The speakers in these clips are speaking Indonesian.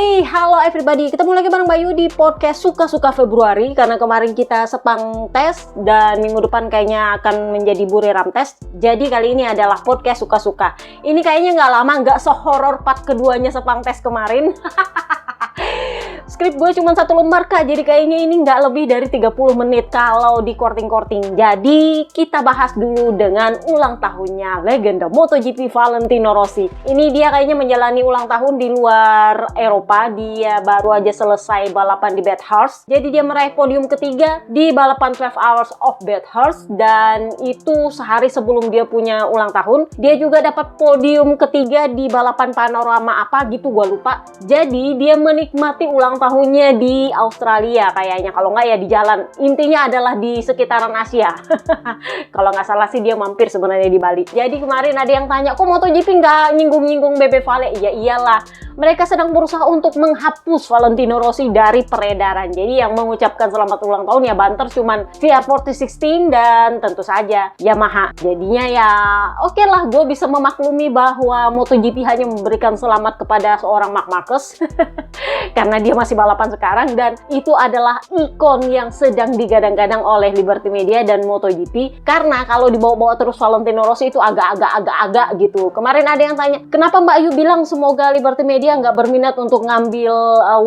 Hey, halo everybody. Ketemu lagi bareng Bayu di podcast Suka-Suka Februari. Karena kemarin kita sepang tes dan minggu depan kayaknya akan menjadi buriram tes. Jadi kali ini adalah podcast Suka-Suka. Ini kayaknya nggak lama, nggak sehoror part keduanya sepang tes kemarin. Skrip gue cuma 1 lembar kak, jadi kayaknya ini nggak lebih dari 30 menit kalau di korting-korting. Jadi kita bahas dulu dengan ulang tahunnya legenda MotoGP Valentino Rossi. Ini dia kayaknya menjalani ulang tahun di luar Eropa. Dia baru aja selesai balapan di Bathurst. Jadi dia meraih podium ketiga di balapan 12 Hours of Bathurst. Dan itu sehari sebelum dia punya ulang tahun. Dia juga dapat podium ketiga di balapan panorama apa gitu, gue lupa. Jadi dia menikmati ulang tahunnya di Australia kayaknya, kalau nggak ya di jalan. Intinya adalah di sekitaran Asia. Kalau nggak salah sih dia mampir sebenarnya di Bali. Jadi kemarin ada yang tanya, kok MotoGP nggak nyinggung-nyinggung Bebe Vale? Ya iyalah, mereka sedang berusaha untuk menghapus Valentino Rossi dari peredaran. Jadi yang mengucapkan selamat ulang tahun ya banter cuman VR4016 dan tentu saja Yamaha. Jadinya ya oke lah, gue bisa memaklumi bahwa MotoGP hanya memberikan selamat kepada seorang Marc Marquez. Karena dia masih balapan sekarang dan itu adalah ikon yang sedang digadang-gadang oleh Liberty Media dan MotoGP. Karena kalau dibawa-bawa terus Valentino Rossi itu agak gitu. Kemarin ada yang tanya, kenapa Mbak Ayu bilang semoga Liberty Media nggak berminat untuk ngambil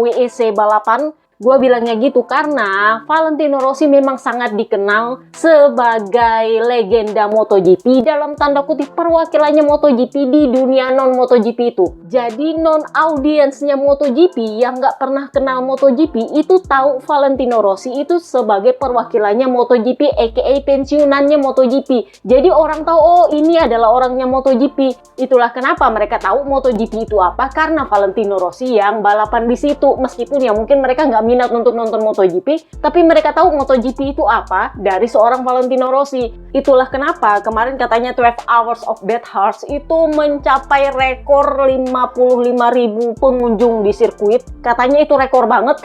WEC balapan? Gue bilangnya gitu karena Valentino Rossi memang sangat dikenal sebagai legenda MotoGP, dalam tanda kutip perwakilannya MotoGP di dunia non-MotoGP itu. Jadi non-audiensnya MotoGP yang nggak pernah kenal MotoGP itu tahu Valentino Rossi itu sebagai perwakilannya MotoGP aka pensiunannya MotoGP. Jadi orang tahu, oh ini adalah orangnya MotoGP. Itulah kenapa mereka tahu MotoGP itu apa, karena Valentino Rossi yang balapan di situ. Meskipun ya mungkin mereka nggak minat untuk nonton MotoGP, tapi mereka tahu MotoGP itu apa dari seorang Valentino Rossi. Itulah kenapa kemarin katanya 12 Hours of Bathurst itu mencapai rekor 55.000 pengunjung di sirkuit. Katanya itu rekor banget.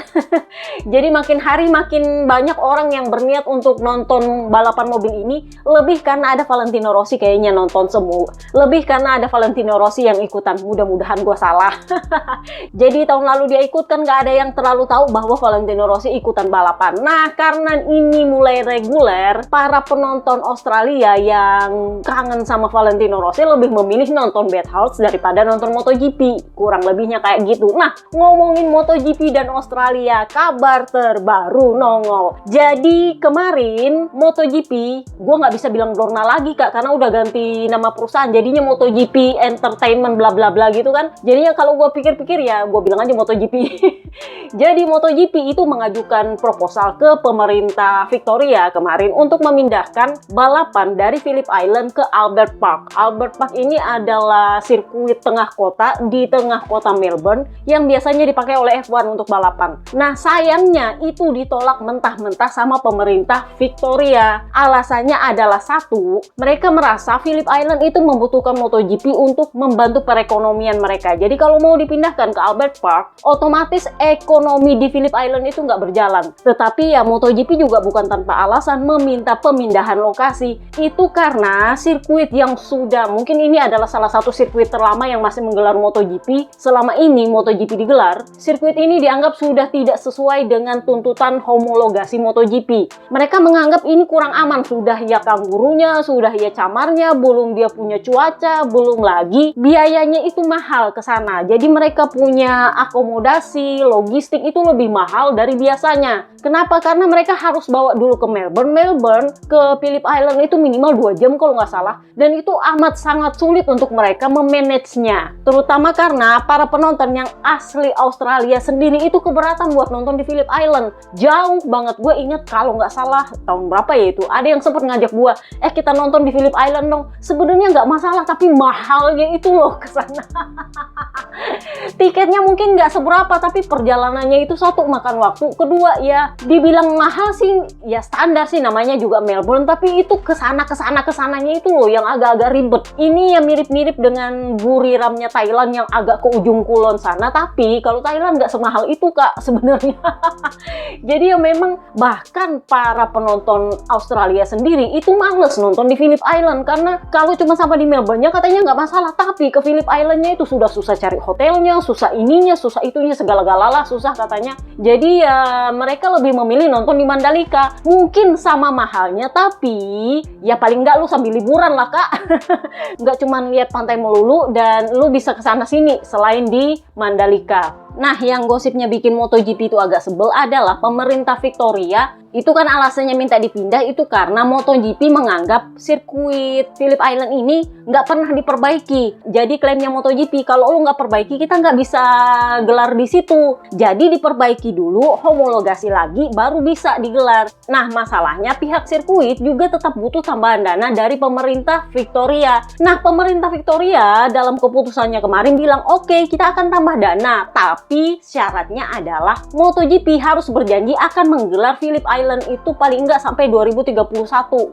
Jadi makin hari makin banyak orang yang berniat untuk nonton balapan mobil ini, lebih karena ada Valentino Rossi kayaknya nonton semua. Lebih karena ada Valentino Rossi yang ikutan. Mudah-mudahan gue salah. Jadi tahun lalu dia ikut kan nggak ada yang terlalu tahu bahwa Valentino Rossi ikutan balapan. Nah, karena ini mulai reguler, para penonton Australia yang kangen sama Valentino Rossi lebih memilih nonton Bathurst daripada nonton MotoGP. Kurang lebihnya kayak gitu. Nah, ngomongin MotoGP dan Australia, kabar terbaru nongol. Jadi kemarin MotoGP, gue nggak bisa bilang Dorna lagi kak, karena udah ganti nama perusahaan. Jadinya MotoGP Entertainment bla bla bla gitu kan. Jadinya kalau gue pikir-pikir ya, gue bilang aja MotoGP. Jadi MotoGP itu mengajukan proposal ke pemerintah Victoria kemarin untuk memindahkan balapan dari Phillip Island ke Albert Park. Albert Park ini adalah sirkuit tengah kota di tengah kota Melbourne yang biasanya dipakai oleh F1 untuk balapan. Nah sayangnya itu ditolak mentah-mentah sama pemerintah Victoria. Alasannya adalah satu, mereka merasa Phillip Island itu membutuhkan MotoGP untuk membantu perekonomian mereka. Jadi kalau mau dipindahkan ke Albert Park, otomatis ekonomi di Phillip Island itu nggak berjalan. Tetapi ya MotoGP juga bukan tanpa alasan meminta pemindahan lokasi. Itu karena sirkuit yang sudah, mungkin ini adalah salah satu sirkuit terlama yang masih menggelar MotoGP. Selama ini MotoGP digelar, sirkuit ini dianggap sudah tidak sesuai dengan tuntutan homologasi MotoGP. Mereka menganggap ini kurang aman. Sudah ya kangurunya, sudah ya camarnya, belum dia punya cuaca, belum lagi biayanya itu mahal ke sana. Jadi mereka punya akomodasi, logistik itu lebih mahal dari biasanya. Kenapa? Karena mereka harus bawa dulu ke Melbourne ke Phillip Island itu minimal 2 jam kalau nggak salah. Dan itu amat sangat sulit untuk mereka memanage-nya. Terutama karena para penonton yang asli Australia sendiri itu keberatan buat nonton di Phillip Island. Jauh banget. Gue inget kalau nggak salah tahun berapa ya itu, ada yang sempat ngajak gue, kita nonton di Phillip Island dong. Sebenarnya nggak masalah, tapi mahalnya itu loh ke sana. Tiketnya mungkin nggak seberapa, tapi perjalanannya itu satu makan waktu. Kedua ya dibilang mahal sih, ya standar sih, namanya juga Melbourne, tapi itu kesananya itu loh yang agak-agak ribet. Ini ya mirip-mirip dengan buriramnya Thailand yang agak ke ujung kulon sana, tapi kalau Thailand nggak semahal itu Kak sebenarnya. Jadi ya memang bahkan para penonton Australia sendiri itu males nonton di Phillip Island, karena kalau cuma sampai di Melbourne-nya katanya nggak masalah, tapi ke Phillip Island-nya itu sudah susah cari hotelnya, susah ininya, susah itunya, segala-galala susah katanya. Jadi ya mereka lebih memilih nonton di Mandalika. Mungkin sama mahalnya, tapi ya paling nggak lu sambil liburan lah Kak. Nggak cuma lihat pantai melulu, dan lu bisa kesana sini selain di Mandalika. Nah, yang gosipnya bikin MotoGP itu agak sebel adalah pemerintah Victoria itu kan alasannya minta dipindah itu karena MotoGP menganggap sirkuit Phillip Island ini nggak pernah diperbaiki. Jadi klaimnya MotoGP, kalau lu nggak perbaiki kita nggak bisa gelar di situ. Jadi diperbaiki dulu, homologasi lagi, baru bisa digelar. Nah, masalahnya pihak sirkuit juga tetap butuh tambahan dana dari pemerintah Victoria. Nah, pemerintah Victoria dalam keputusannya kemarin bilang, oke, kita akan tambah dana, tapi syaratnya adalah MotoGP harus berjanji akan menggelar Phillip Island itu paling enggak sampai 2031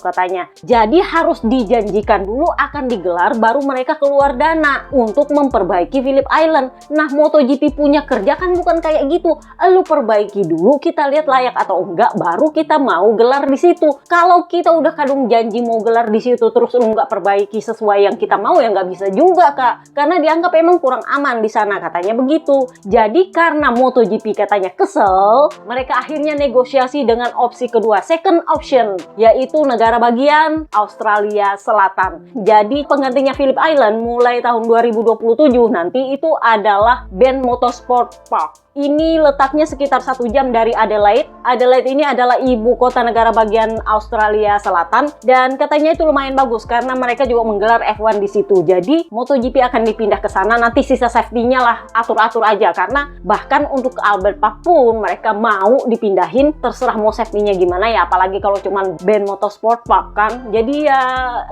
katanya. Jadi harus dijanjikan dulu akan digelar, baru mereka keluar dana untuk memperbaiki Phillip Island. Nah, MotoGP punya kerja kan bukan kayak gitu. Lu perbaiki dulu, kita lihat layak atau enggak, baru kita mau gelar di situ. Kalau kita udah kadung janji mau gelar di situ terus lu nggak perbaiki sesuai yang kita mau, ya nggak bisa juga Kak. Karena dianggap emang kurang aman di sana katanya begitu. Jadi karena MotoGP katanya kesel, mereka akhirnya negosiasi dengan opsi kedua, second option, yaitu negara bagian Australia Selatan. Jadi penggantinya Phillip Island mulai tahun 2027 nanti itu adalah Ben Motorsport Park. Ini letaknya sekitar 1 jam dari Adelaide. Adelaide ini adalah ibu kota negara bagian Australia Selatan, dan katanya itu lumayan bagus karena mereka juga menggelar F1 di situ. Jadi MotoGP akan dipindah ke sana, nanti sisa safety-nya lah atur-atur aja, karena bahkan untuk Albert Park pun mereka mau dipindahin, terserah mau safety-nya gimana ya, apalagi kalau cuman Ben Motorsport Park kan. Jadi ya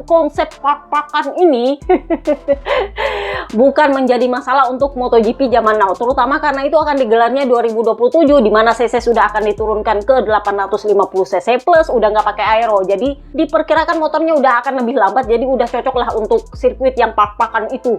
konsep park-parkan ini bukan menjadi masalah untuk MotoGP zaman now, terutama karena itu akan digelarnya 2027, di mana cc sudah akan diturunkan ke 850 cc plus, udah nggak pakai aero. Jadi diperkirakan motornya udah akan lebih lambat, jadi udah cocok lah untuk sirkuit yang park-parkan itu.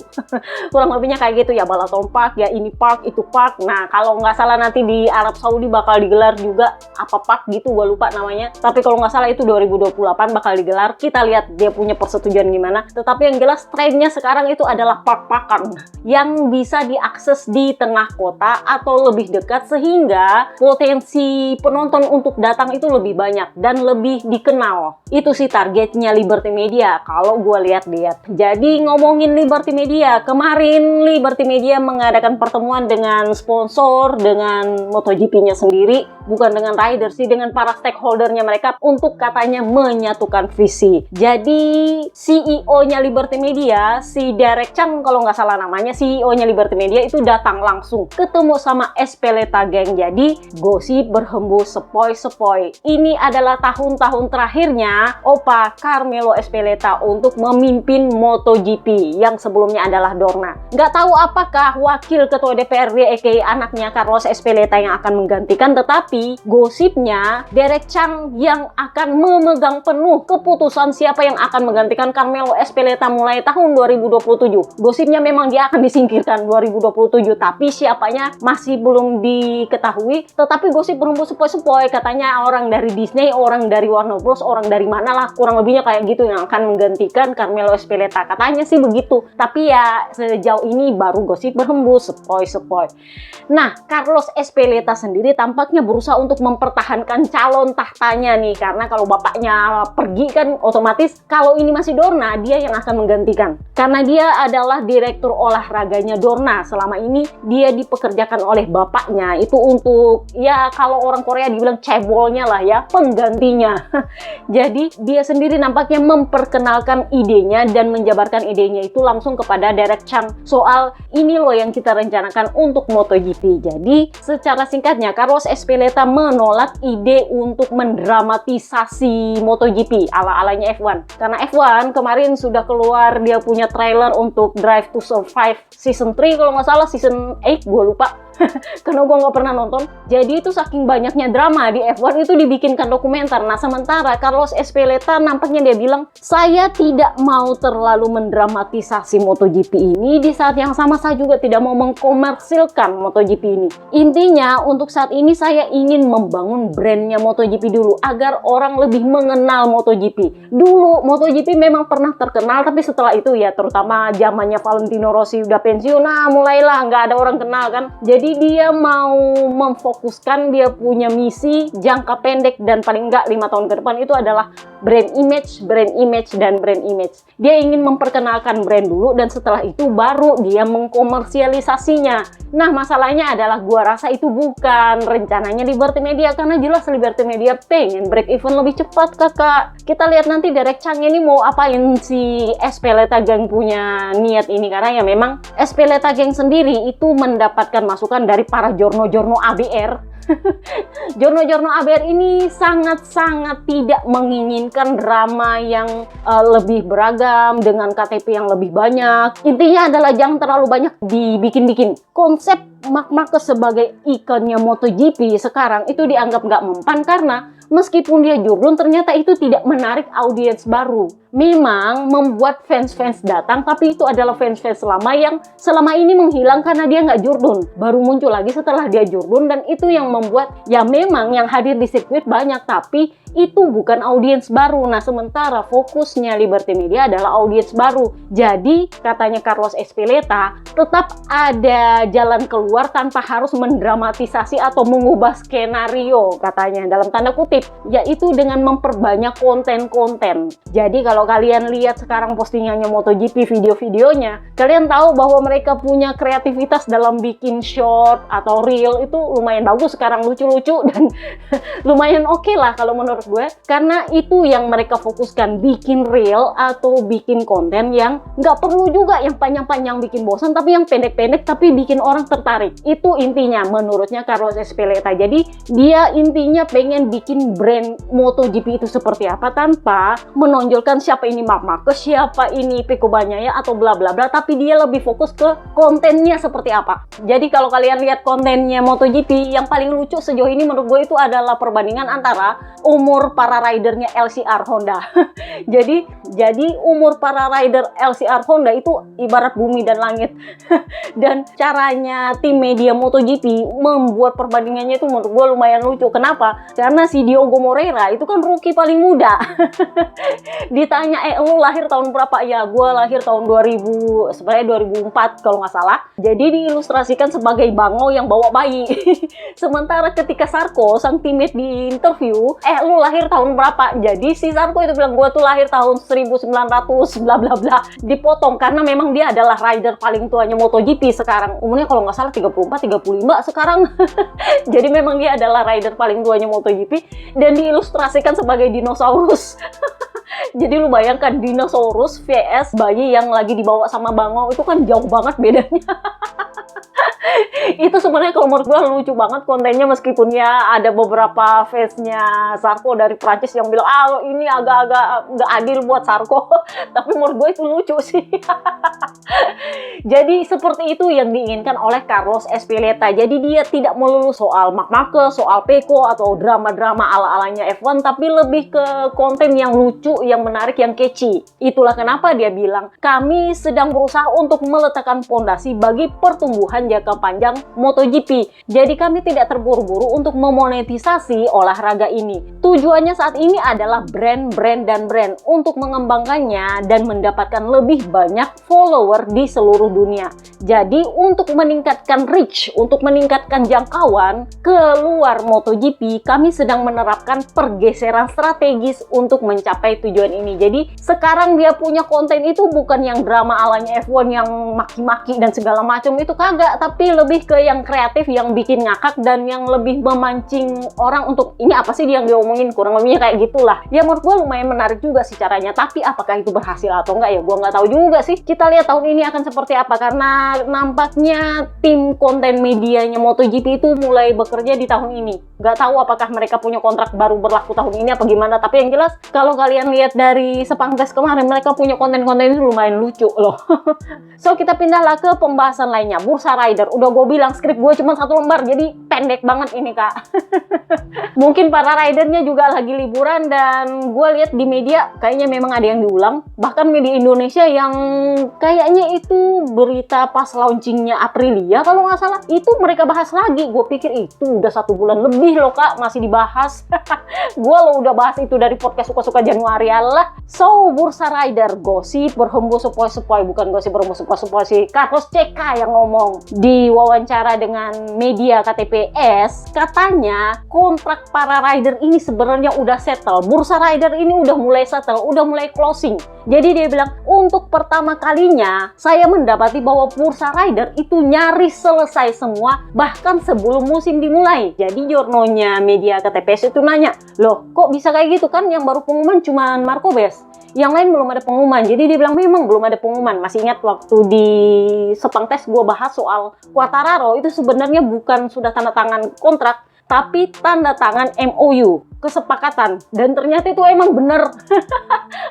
Kurang lebihnya kayak gitu ya, Balaton Park, ya ini park, itu park. Nah, kalau nggak salah nanti di Arab Saudi bakal digelar juga apa park gitu, gue lupa namanya. Tapi kalau nggak salah itu 2028 bakal digelar. Kita lihat dia punya persetujuan gimana. Tetapi yang jelas trennya sekarang itu adalah park-parkan yang bisa diakses di tengah kota atau lebih dekat, sehingga potensi penonton untuk datang itu lebih banyak dan lebih dikenal. Itu sih targetnya Liberty Media kalau gue lihat-lihat. Jadi ngomongin Liberty Media, kemarin Liberty Media mengadakan pertemuan dengan sponsor, dengan MotoGP-nya sendiri, bukan dengan rider sih, dengan para stakeholder-nya mereka untuk katanya menyatukan visi. Jadi CEO-nya Liberty Media, si Derek Chang kalau nggak salah namanya, CEO-nya Liberty Media itu datang langsung ketemu sama Espeleta Gang. Jadi gosip berhembus sepoi-sepoi. Ini adalah tahun-tahun terakhirnya Opa Carmelo Espeleta untuk memimpin MotoGP yang sebelumnya adalah Dorna. Nggak tahu apakah wakil ketua DPRD aka anaknya Carlos Espeleta yang akan menggantikan, tetapi gosipnya Derek Chang yang akan memegang penuh keputusan siapa yang akan menggantikan Carmelo Espeleta mulai tahun 2027. Gosipnya memang dia akan disingkirkan 2027, tapi siapanya masih belum diketahui. Tetapi gosip berhembus sepoi-sepoi, katanya orang dari Disney, orang dari Warner Bros, orang dari mana lah, kurang lebihnya kayak gitu yang akan menggantikan Carmelo Espeleta. Katanya sih begitu, tapi ya sejauh ini baru gosip berhembus sepoi-sepoi. Nah, Carlos Espeleta sendiri tampaknya berusaha untuk mempertahankan calon tahtanya nih, karena kalau bapaknya pergi kan otomatis kalau ini masih Dorna, dia yang akan menggantikan. Karena dia adalah direktur olahraganya Dorna. Selama ini dia dipekerjakan oleh bapaknya itu untuk, ya kalau orang Korea dibilang cebolnya lah ya, penggantinya. Jadi dia sendiri nampaknya memperkenalkan idenya dan menjabarkan idenya itu langsung kepada Derek Chang soal ini loh yang kita rencanakan untuk MotoGP. Jadi secara singkatnya Carlos Espeleta menolak ide untuk mendramatisasi MotoGP ala-alanya F1. Karena F1 kemarin sudah keluar dia punya trailer untuk Drive to Survive Season 3 kalau nggak salah, Season 8 gue lupa. karena gue nggak pernah nonton. Jadi itu saking banyaknya drama di F1 itu dibikinkan dokumenter. Nah sementara Carlos Ezpeleta nampaknya dia bilang, saya tidak mau terlalu mendramatisasi MotoGP ini, di saat yang sama saya juga tidak mau mengkomersilkan MotoGP ini. Intinya untuk saat ini saya ingin membangun brandnya MotoGP dulu agar orang lebih mengenal MotoGP. Dulu MotoGP memang pernah terkenal, tapi setelah itu ya terutama zamannya Valentino Rossi udah pensiun, nah mulailah nggak ada orang kenal kan. Jadi dia mau memfokuskan, dia punya misi jangka pendek dan paling nggak 5 tahun ke depan itu adalah brand image, dan brand image. Dia ingin memperkenalkan brand dulu dan setelah itu baru dia mengkomersialisasinya. Nah masalahnya adalah gua rasa itu bukan rencananya Liberty Media, karena jelas Liberty Media pengen break even lebih cepat kakak. Kita lihat nanti Derek Chang ini mau apain si Ezpeleta Gang punya niat ini, karena ya memang Ezpeleta Gang sendiri itu mendapatkan masukan dari para jorno-jorno ABR. Jorno-jorno ABR ini sangat-sangat tidak menginginkan drama yang lebih beragam dengan KTP yang lebih banyak. Intinya adalah jangan terlalu banyak dibikin-bikin. Konsep Marc Marquez sebagai ikonnya MotoGP sekarang itu dianggap nggak mempan karena meskipun dia jurdun ternyata itu tidak menarik audiens baru. Memang membuat fans-fans datang, tapi itu adalah fans-fans lama yang selama ini menghilang karena dia nggak jurdun. Baru muncul lagi setelah dia jurdun, dan itu yang membuat ya memang yang hadir di sirkuit banyak, tapi itu bukan audiens baru. Nah sementara fokusnya Liberty Media adalah audiens baru. Jadi katanya Carlos Ezpeleta tetap ada jalan keluar tanpa harus mendramatisasi atau mengubah skenario katanya dalam tanda kutip, yaitu dengan memperbanyak konten-konten. Jadi kalau kalian lihat sekarang postingannya MotoGP, video-videonya, kalian tahu bahwa mereka punya kreativitas dalam bikin short atau reel itu lumayan bagus sekarang, lucu-lucu dan lumayan oke lah kalau menurut gue, karena itu yang mereka fokuskan, bikin reel atau bikin konten yang nggak perlu juga yang panjang-panjang bikin bosan, tapi yang pendek-pendek tapi bikin orang tertarik. Itu intinya menurutnya Carlos Ezpeleta. Jadi dia intinya pengen bikin brand MotoGP itu seperti apa tanpa menonjolkan siapa ini Marc Marquez, siapa ini Pecco Bagnaia atau bla bla bla, tapi dia lebih fokus ke kontennya seperti apa. Jadi kalau kalian lihat kontennya MotoGP, yang paling lucu sejauh ini menurut gue itu adalah perbandingan antara umur para ridernya LCR Honda. jadi umur para rider LCR Honda itu ibarat bumi dan langit. Dan caranya tim media MotoGP membuat perbandingannya itu menurut gue lumayan lucu. Kenapa? Karena si Diogo Moreira itu kan rookie paling muda. Ditanya, lu lahir tahun berapa? Ya, gue lahir tahun 2004 kalau nggak salah. Jadi diilustrasikan sebagai bangau yang bawa bayi. Sementara ketika Sarko, sang teammate di interview, lu lahir tahun berapa? Jadi si Sarko itu bilang, gue tuh lahir tahun 1900 bla bla bla. Dipotong karena memang dia adalah rider paling tuanya MotoGP sekarang. Umurnya kalau nggak salah 34-35 sekarang. Jadi memang dia adalah rider paling tuanya MotoGP dan diilustrasikan sebagai dinosaurus. Jadi lu bayangkan dinosaurus vs bayi yang lagi dibawa sama bangau, itu kan jauh banget bedanya. Itu sebenarnya kalau menurut gue lucu banget kontennya, meskipun ya ada beberapa fansnya Sarko dari Prancis yang bilang ini agak-agak nggak adil buat Sarko. Tapi menurut gue itu lucu sih. Jadi seperti itu yang diinginkan oleh Carlos Ezpeleta. Jadi dia tidak melulu soal Marc Marquez, soal Pecco atau drama-drama ala-alanya F1, tapi lebih ke konten yang lucu, yang menarik, yang catchy. Itulah kenapa dia bilang, kami sedang berusaha untuk meletakkan fondasi bagi pertumbuhan jangka panjang MotoGP. Jadi kami tidak terburu-buru untuk memonetisasi olahraga ini. Tujuannya saat ini adalah brand untuk mengembangkannya dan mendapatkan lebih banyak follower di seluruh dunia. Jadi untuk meningkatkan reach, untuk meningkatkan jangkauan keluar MotoGP, kami sedang menerapkan pergeseran strategis untuk mencapai tujuan ini. Jadi sekarang dia punya konten itu bukan yang drama alanya F1 yang maki-maki dan segala macam, itu kagak, tapi lebih ke yang kreatif, yang bikin ngakak dan yang lebih memancing orang untuk ini apa sih dia yang diomongin, kurang lebihnya kayak gitulah. Ya menurut gue lumayan menarik juga sih caranya, tapi apakah itu berhasil atau enggak ya gue nggak tahu juga sih. Kita lihat tahun ini akan seperti apa, karena nampaknya tim konten medianya MotoGP itu mulai bekerja di tahun ini. Nggak tahu apakah mereka punya kontrak baru berlaku tahun ini apa gimana, tapi yang jelas kalau kalian lihat lihat dari Sepang Tes kemarin, mereka punya konten-konten itu lumayan lucu loh. So, kita pindahlah ke pembahasan lainnya, Bursa Rider. Udah gue bilang skrip gue cuma 1 lembar, jadi pendek banget ini, Kak. Mungkin para ridernya juga lagi liburan, dan gue lihat di media kayaknya memang ada yang diulang. Bahkan media Indonesia yang kayaknya itu berita pas launchingnya Aprilia kalau nggak salah, itu mereka bahas lagi. Gue pikir itu udah 1 bulan lebih loh, Kak, masih dibahas. Gue lo udah bahas itu dari podcast suka-suka Januari Allah. So, Bursa Rider, gosip berhembus sepoi-sepoi, bukan gosip berhembus sepoi-sepoi sih. Carlos CK yang ngomong di wawancara dengan media KTPS, katanya kontrak para rider ini sebenarnya udah settle. Bursa Rider ini udah mulai settle, udah mulai closing. Jadi dia bilang, untuk pertama kalinya saya mendapati bahwa Bursa Rider itu nyaris selesai semua, bahkan sebelum musim dimulai. Jadi jurnonya media KTPS itu nanya, loh kok bisa kayak gitu, kan yang baru pengumuman cuma Marco Bes, yang lain belum ada pengumuman. Jadi dia bilang memang belum ada pengumuman. Masih ingat waktu di Sepang Tes gue bahas soal Quartararo, itu sebenarnya bukan sudah tanda tangan kontrak, tapi tanda tangan MOU, kesepakatan. Dan ternyata itu emang bener.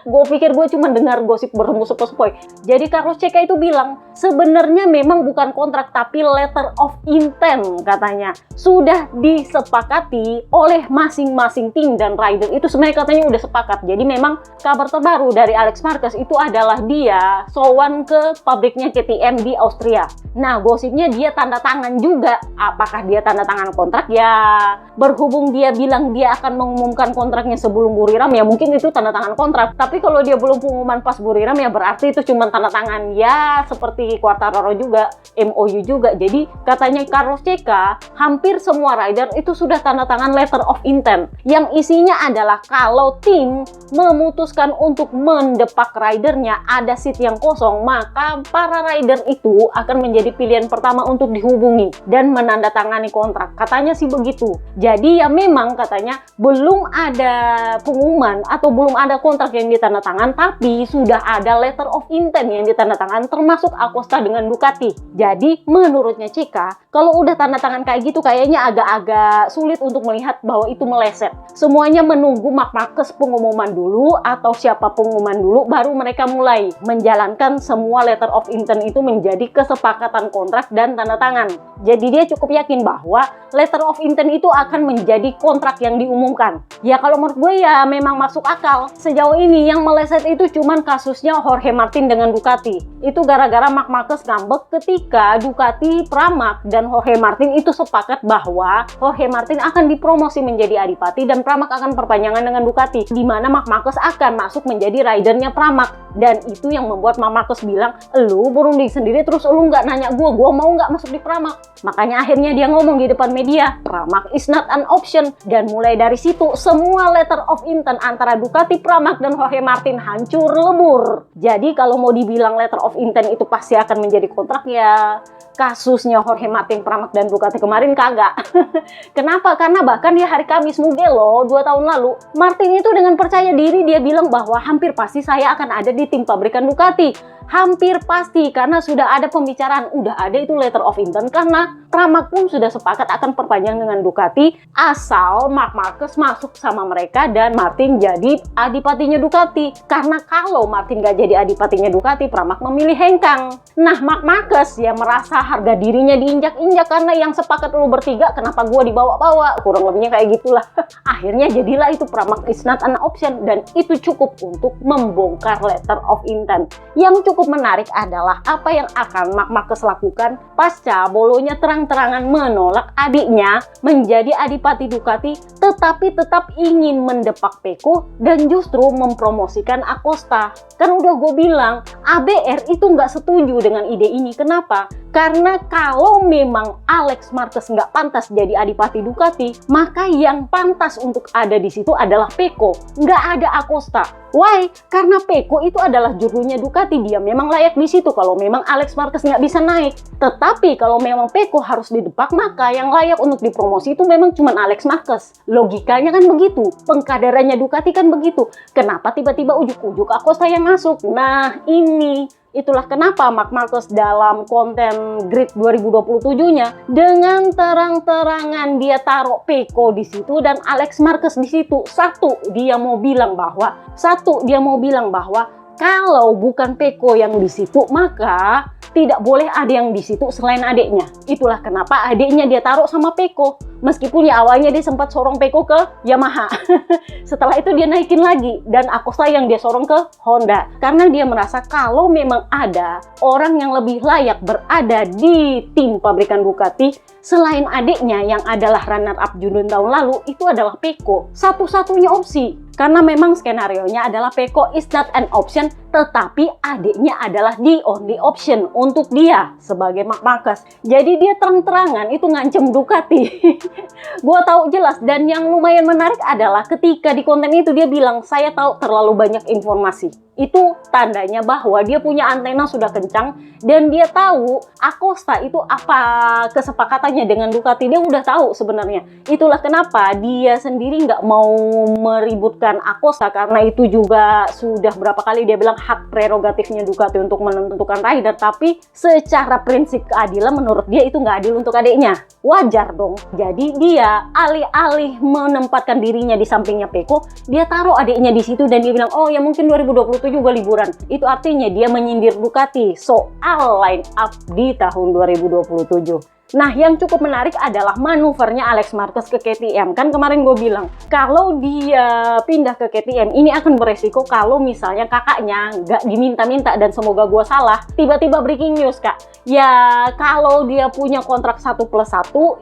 Gue pikir gue cuma dengar gosip berhembus sepoi-sepoi. Jadi Carlos CK itu bilang, sebenarnya memang bukan kontrak, tapi letter of intent katanya. Sudah disepakati oleh masing-masing tim dan rider. Itu sebenarnya katanya udah sepakat. Jadi memang kabar terbaru dari Alex Marquez itu adalah dia sowan ke pabriknya KTM di Austria. Nah, gosipnya dia tanda tangan juga. Apakah dia tanda tangan kontrak? Ya, berhubung dia bilang dia akan mengumumkan kontraknya sebelum Buriram, ya mungkin itu tanda tangan kontrak. Tapi kalau dia belum pengumuman pas Buriram, ya berarti itu cuma tanda tangan. Ya seperti Quartararo juga, MOU juga. Jadi katanya Carlos CK, hampir semua rider itu sudah tanda tangan letter of intent, yang isinya adalah kalau tim memutuskan untuk mendepak ridernya, ada seat yang kosong, maka para rider itu akan menjadi pilihan pertama untuk dihubungi dan menandatangani kontrak. Katanya sih begitu. Jadi ya memang katanya belum ada pengumuman atau belum ada kontrak yang ditandatangan, tapi sudah ada letter of intent yang ditandatangan, termasuk Acosta dengan Ducati. Jadi menurutnya Cika, kalau udah tanda tangan kayak gitu kayaknya agak-agak sulit untuk melihat bahwa itu meleset. Semuanya menunggu Marc Marquez pengumuman dulu atau siapa pengumuman dulu, baru mereka mulai menjalankan semua letter of intent itu menjadi kesepakatan kontrak dan tanda tangan. Jadi dia cukup yakin bahwa letter of intent itu akan menjadi kontrak yang diumumkan. Ya kalau menurut gue ya memang masuk akal. Sejauh ini yang meleset itu cuman kasusnya Jorge Martin dengan Ducati. Itu gara-gara Marc Marquez ngambek ketika Ducati, Pramac, dan Jorge Martin itu sepakat bahwa Jorge Martin akan dipromosi menjadi adipati dan Pramac akan perpanjangan dengan Ducati, di mana Marc Marquez akan masuk menjadi ridernya Pramac. Dan itu yang membuat Marc Marquez bilang, lu berunding sendiri terus lu nggak nanya gue mau nggak masuk di Pramac. Makanya akhirnya dia ngomong di depan media, Pramac is not an option. Dan mulai dari situ semua letter of intent antara Ducati, Pramac, dan Jorge Martin hancur lebur. Jadi kalau mau dibilang letter of intent itu pasti akan menjadi kontrak, ya kasusnya Jorge Martin, Pramac, dan Ducati kemarin kagak. Kenapa? Karena bahkan di hari Kamis Mugello 2 tahun lalu, Martin itu dengan percaya diri dia bilang bahwa hampir pasti saya akan ada di tim pabrikan Ducati. Hampir pasti, karena sudah ada pembicaraan, udah ada itu letter of intent, karena Pramac pun sudah sepakat akan perpanjang dengan Ducati asal Marc Marquez masuk sama mereka dan Martin jadi adipatinya Ducati. Karena kalau Martin gak jadi adipatinya Ducati, Pramac memilih hengkang. Nah, Marc Marquez ya merasa harga dirinya diinjak-injak, karena yang sepakat lu bertiga kenapa gua dibawa-bawa, kurang lebihnya kayak gitulah. Akhirnya jadilah itu Pramac is not an option, dan itu cukup untuk membongkar letter of intent. Yang cukup menarik adalah apa yang akan Marc Marquez lakukan pasca Bolonya terang-terangan menolak adiknya menjadi adipati Ducati, tetapi tetap ingin mendepak Pecco dan justru mempromosikan Acosta. Kan udah gue bilang, ABR itu nggak setuju dengan ide ini. Kenapa? Karena kalau memang Alex Marquez nggak pantas jadi adipati Ducati, maka yang pantas untuk ada di situ adalah Pecco, nggak ada Acosta. Why? Karena Pecco itu adalah jurunya Ducati, dia memang layak di situ kalau memang Alex Marquez nggak bisa naik. Tetapi kalau memang Pecco harus didepak, maka yang layak untuk dipromosi itu memang cuma Alex Marquez. Logikanya kan begitu, pengkaderannya Ducati kan begitu. Kenapa tiba-tiba ujuk-ujuk Acosta yang masuk? Nah ini Itulah kenapa Marc Marquez dalam konten Grid 2027-nya dengan terang-terangan dia taruh Pecco di situ dan Alex Marquez di situ. Dia mau bilang bahwa kalau bukan Pecco yang di situ, maka tidak boleh ada yang di situ selain adiknya. Itulah kenapa adiknya dia taruh sama Pecco. Meskipun ya awalnya dia sempat sorong Pecco ke Yamaha. Setelah itu dia naikin lagi dan Acosta yang dia sorong ke Honda. Karena dia merasa kalau memang ada orang yang lebih layak berada di tim pabrikan Ducati selain adiknya yang adalah runner up Judun tahun lalu, itu adalah Pecco. Satu-satunya opsi. Karena memang skenarionya adalah Pecco is not an option, tetapi adiknya adalah the only option untuk dia sebagai Marc Marquez. Jadi dia terang-terangan itu ngancem Ducati. Gua tahu jelas, dan yang lumayan menarik adalah ketika di konten itu dia bilang, saya tahu terlalu banyak informasi. Itu tandanya bahwa dia punya antena sudah kencang dan dia tahu Acosta itu apa kesepakatannya dengan Ducati. Dia udah tahu sebenarnya. Itulah kenapa dia sendiri nggak mau meributkan Acosta, karena itu juga sudah berapa kali dia bilang hak prerogatifnya Ducati untuk menentukan rider. Tapi secara prinsip keadilan menurut dia itu nggak adil untuk adiknya. Wajar dong. Jadi dia alih-alih menempatkan dirinya di sampingnya Pecco, dia taruh adiknya di situ dan dia bilang, oh ya mungkin 2027 juga liburan. Itu artinya dia menyindir Ducati soal line up di tahun 2027. Nah, yang cukup menarik adalah manuvernya Alex Marquez ke KTM. Kan kemarin gue bilang, kalau dia pindah ke KTM, ini akan beresiko kalau misalnya kakaknya nggak diminta-minta, dan semoga gue salah, tiba-tiba breaking news, Kak. Ya, kalau dia punya kontrak 1+1,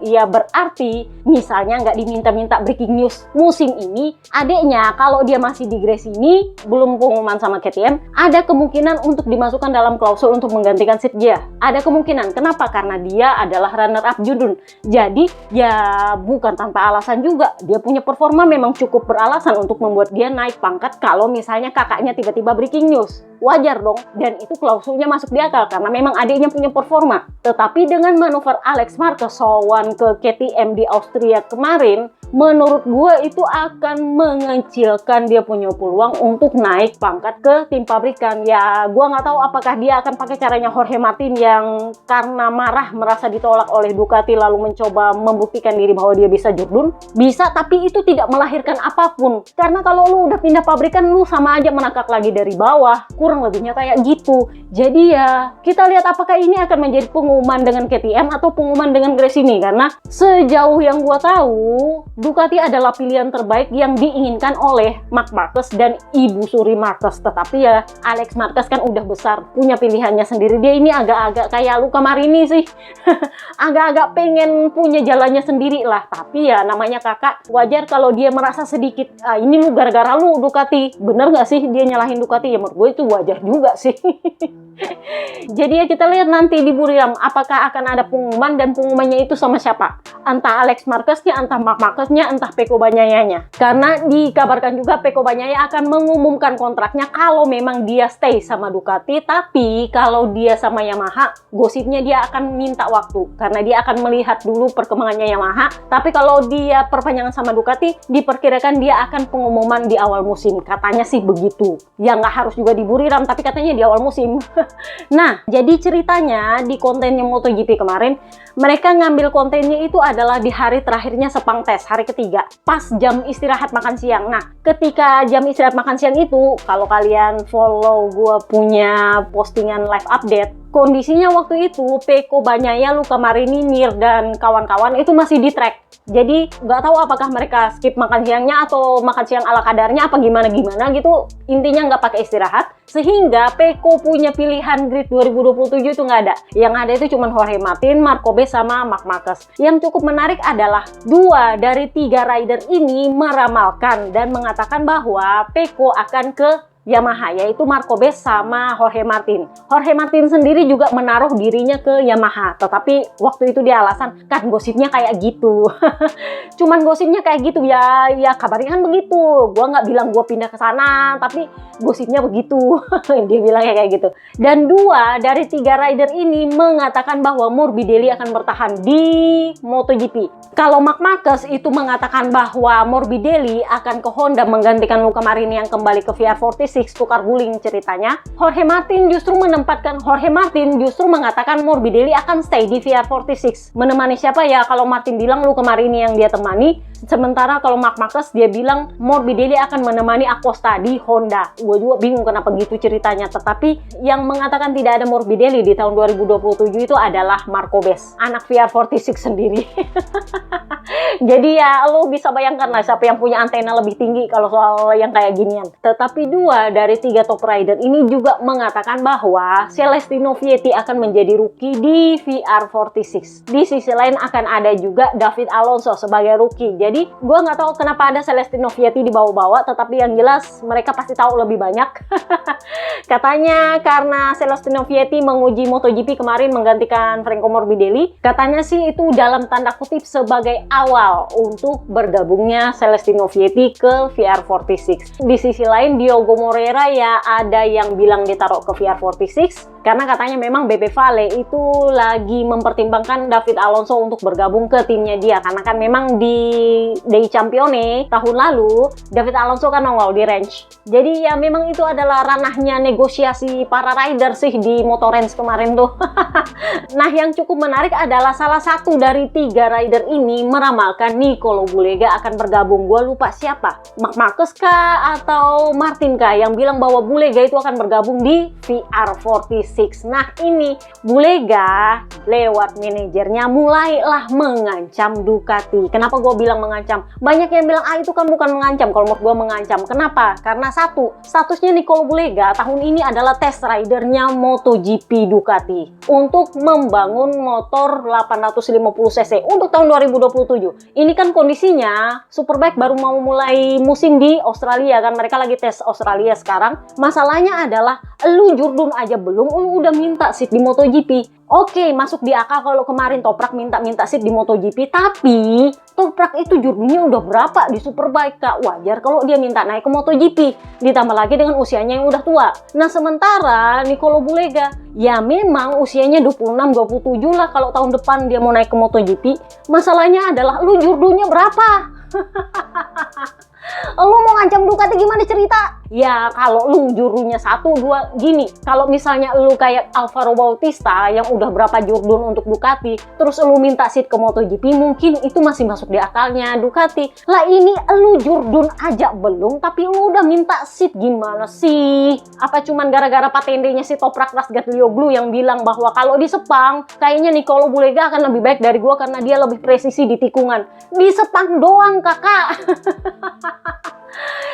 ya berarti misalnya nggak diminta-minta breaking news musim ini, adiknya kalau dia masih di Grace ini, belum pengumuman sama KTM, ada kemungkinan untuk dimasukkan dalam klausul untuk menggantikan seat dia. Ada kemungkinan. Kenapa? Karena dia adalah runner up Judun. Jadi ya bukan tanpa alasan juga, dia punya performa memang cukup beralasan untuk membuat dia naik pangkat kalau misalnya kakaknya tiba-tiba breaking news. Wajar dong, dan itu klausulnya masuk di akal karena memang adiknya punya performa. Tetapi dengan manuver Alex Marquez sowan ke KTM di Austria kemarin, menurut gue itu akan mengecilkan dia punya peluang untuk naik pangkat ke tim pabrikan. Ya gue nggak tahu apakah dia akan pakai caranya Jorge Martin yang karena marah merasa ditolak oleh Ducati lalu mencoba membuktikan diri bahwa dia bisa Jurdun. Bisa, tapi itu tidak melahirkan apapun. Karena kalau lu udah pindah pabrikan, lu sama aja menakak lagi dari bawah. Kurang lebihnya kayak gitu. Jadi ya kita lihat apakah ini akan menjadi pengumuman dengan KTM atau pengumuman dengan Grace ini. Karena sejauh yang gua tahu, Ducati adalah pilihan terbaik yang diinginkan oleh Marc Marquez dan Ibu Suri Marquez. Tetapi ya Alex Marquez kan udah besar, punya pilihannya sendiri. Dia ini agak-agak kayak Luca Marini sih. Agak-agak pengen punya jalannya sendiri lah. Tapi ya namanya kakak, wajar kalau dia merasa sedikit, ini lu gara-gara lu Ducati. Bener gak sih dia nyalahin Ducati? Ya menurut gue itu wajar juga sih. Jadi ya kita lihat nanti di Buriram apakah akan ada pengumuman, dan pengumumannya itu sama siapa. Entah Alex Marquez-nya, entah Marc Marquez-nya, entah Pecco Bagnaia-nya. Karena dikabarkan juga Pecco Bagnaia akan mengumumkan kontraknya kalau memang dia stay sama Ducati. Tapi kalau dia sama Yamaha, gosipnya dia akan minta waktu. Karena dia akan melihat dulu perkembangannya Yamaha. Tapi kalau dia perpanjangan sama Ducati, diperkirakan dia akan pengumuman di awal musim. Katanya sih begitu. Ya nggak harus juga di Buriram, tapi katanya di awal musim. Nah, jadi ceritanya di kontennya MotoGP kemarin, mereka ngambil kontennya itu adalah di hari terakhirnya Sepang tes, hari ketiga, pas jam istirahat makan siang. Nah, ketika jam istirahat makan siang itu, kalau kalian follow gue punya postingan live update, kondisinya waktu itu Pecco Bagnaia, Luca Marini, Mir, dan kawan-kawan itu masih di track. Jadi nggak tahu apakah mereka skip makan siangnya atau makan siang ala kadarnya apa gimana gitu. Intinya nggak pakai istirahat. Sehingga Pecco punya pilihan grid 2027 itu nggak ada. Yang ada itu cuma Jorge Martin, Marco B, sama Marc Marquez. Yang cukup menarik adalah 2 dari 3 rider ini meramalkan dan mengatakan bahwa Pecco akan ke Yamaha, yaitu Marco B sama Jorge Martin. Jorge Martin sendiri juga menaruh dirinya ke Yamaha, tetapi waktu itu dia alasan, kan gosipnya kayak gitu. Cuman gosipnya kayak gitu ya, ya kabarnya kan begitu. Gua nggak bilang gua pindah ke sana, tapi gosipnya begitu. Dia bilangnya kayak gitu. Dan 2 dari 3 rider ini mengatakan bahwa Morbidelli akan bertahan di MotoGP. Kalau Marc Marquez itu mengatakan bahwa Morbidelli akan ke Honda menggantikan Luca Marini yang kembali ke VR46, tukar guling ceritanya. Jorge Martin justru mengatakan Morbidelli akan stay di VR46. Menemani siapa ya? Kalau Martin bilang Luca Marini yang dia temani, sementara kalau Marc Marquez dia bilang Morbidelli akan menemani Acosta di Honda. Gue juga bingung kenapa gitu ceritanya. Tetapi yang mengatakan tidak ada Morbidelli di tahun 2027 itu adalah Marco Bez, anak VR46 sendiri. Jadi ya lo bisa bayangkan lah siapa yang punya antena lebih tinggi kalau soal yang kayak ginian. Tetapi 2 dari 3 top rider ini juga mengatakan bahwa Celestino Vietti akan menjadi rookie di VR46. Di sisi lain akan ada juga David Alonso sebagai rookie. Jadi gue nggak tahu kenapa ada Celestino Vietti dibawa-bawa, tetapi yang jelas mereka pasti tahu lebih banyak. Katanya karena Celestino Vietti menguji MotoGP kemarin menggantikan Franco Morbidelli, katanya sih itu dalam tanda kutip sebagai awal untuk bergabungnya Celestino Vietti ke VR46. Di sisi lain Diogo Moreira ya ada yang bilang ditaruh ke VR46 karena katanya memang Beppe Vale itu lagi mempertimbangkan David Alonso untuk bergabung ke timnya dia, karena kan memang di Dei Campione tahun lalu David Alonso kan nongol di range. Jadi ya memang itu adalah ranahnya negosiasi para rider sih di Motor Range kemarin tuh. Nah yang cukup menarik adalah salah satu dari 3 rider ini meramalkan Nicolo Bulega akan bergabung. Gua lupa siapa, Marc Marquez kah atau Martin kah yang bilang bahwa Bulega itu akan bergabung di VR46. Nah ini Bulega lewat manajernya mulailah mengancam Ducati. Kenapa gue bilang mengancam? Banyak yang bilang itu kan bukan mengancam. Kalau menurut gue mengancam. Kenapa? Karena satu, statusnya Nicolo Bulega tahun ini adalah test ridernya MotoGP Ducati untuk membangun motor 850cc untuk tahun 2027. Ini kan kondisinya Superbike baru mau mulai musim di Australia kan, mereka lagi tes Australia sekarang. Masalahnya adalah lu Jurdun aja belum, lu udah minta seat di MotoGP. Oke, masuk di akal kalau kemarin Toprak minta seat di MotoGP, tapi Toprak itu jurdunya udah berapa di Superbike, Kak? Wajar kalau dia minta naik ke MotoGP, ditambah lagi dengan usianya yang udah tua. Nah, sementara Nicolo Bulega, ya memang usianya 26-27 lah kalau tahun depan dia mau naik ke MotoGP. Masalahnya adalah lu jurdunya berapa? Lu mau ngancam Ducati gimana cerita? Ya kalau lu jurunya 1-2 gini, kalau misalnya lu kayak Alvaro Bautista yang udah berapa jurdun untuk Ducati, terus lu minta seat ke MotoGP, mungkin itu masih masuk di akalnya Ducati. Lah ini lu jurdun aja belum, tapi lu udah minta seat, gimana sih? Apa cuman gara-gara patendenya si Toprak Razgatlioglu yang bilang bahwa kalau di Sepang kayaknya Nicolo Bulega akan lebih baik dari gua karena dia lebih presisi di tikungan. Di Sepang doang kakak.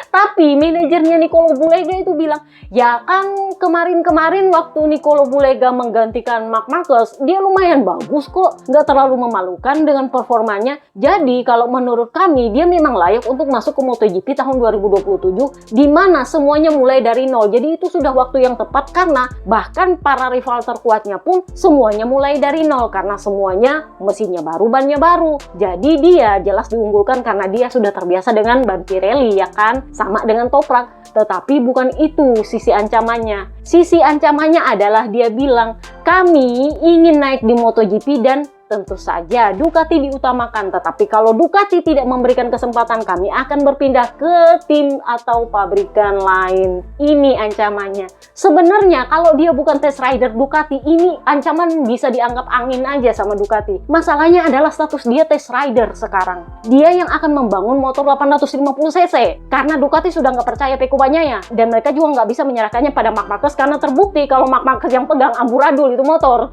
Tapi manajernya Nicolo Bulega itu bilang, ya kan kemarin-kemarin waktu Nicolo Bulega menggantikan Marc Marquez, dia lumayan bagus kok, nggak terlalu memalukan dengan performanya. Jadi kalau menurut kami, dia memang layak untuk masuk ke MotoGP tahun 2027, di mana semuanya mulai dari nol. Jadi itu sudah waktu yang tepat karena bahkan para rival terkuatnya pun semuanya mulai dari nol karena semuanya mesinnya baru, bannya baru. Jadi dia jelas diunggulkan karena dia sudah terbiasa dengan ban Pirelli ya kan, sama dengan Toprak. Tetapi bukan itu sisi ancamannya. Sisi ancamannya adalah dia bilang, kami ingin naik di MotoGP dan tentu saja Ducati diutamakan, tetapi kalau Ducati tidak memberikan kesempatan, kami akan berpindah ke tim atau pabrikan lain. Ini ancamannya. Sebenarnya kalau dia bukan test rider Ducati, ini ancaman bisa dianggap angin aja sama Ducati. Masalahnya adalah status dia test rider sekarang. Dia yang akan membangun motor 850cc karena Ducati sudah nggak percaya Pecco Bagnaia, dan mereka juga nggak bisa menyerahkannya pada Marc Marquez karena terbukti kalau Marc Marquez yang pegang amburadul itu motor.